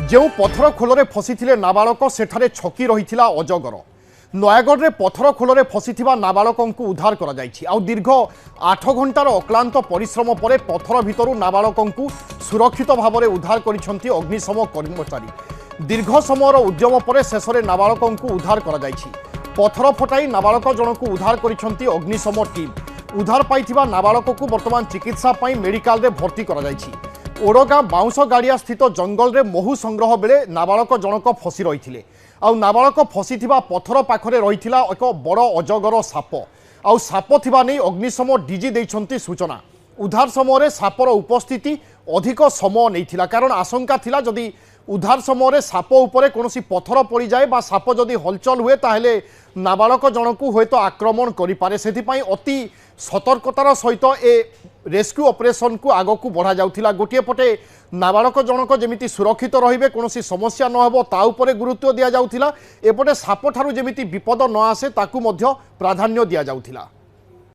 जो पथर खोल फसी नाबालक सेठारे छकी रही अजगर नयगढ़ पथर खोल फसी नाबालक को उद्धार कर दीर्घ 8 घंटार अक्लांत परिश्रम पर पथर भितर नाबालक को सुरक्षित भाव में उद्धार कर अग्निशम कर्मचारी दीर्घ समय उद्यम पर शेष में नाबालक को उद्धार कर पथर फटाई नाबालक जनक उद्धार कर अग्निशम टीम उद्धार पाई नाबालक को बर्तमान चिकित्सा मेडिकल रे भर्ती कर ओडगाँ बाउंश गाड़िया स्थित जंगल में महू संग्रह बेले नाबालक जनक फसी रही आउ नाबालक फसी पथर पाखरे रही एक बड़ अजगर साप आउ साप थिबा नहीं अग्निशम डीजी देइछंती सूचना उद्धार समय सापर उपस्थिति अधिक समय नहीं कारण आशंका थिला जदि उद्धार समय साप उपरे कौन पथर पड़ जाए बा साप जदि हलचल हुए ताहेले नाबालक जनक हुए तो आक्रमण करें से अति सतर्कतार सहित ए रेस्क्यू ऑपरेशन को आग को बढ़ा जाउथिला गोटे पटे नाबालक जनक जमिति सुरक्षित रहिबे कौन समस्या न हो ता उपरे गुरुत्व दिया जाउथिला एपटे साप ठारू जमिति विपद न आसे ताकू मध्य प्राधान्य दिया जाउथिला।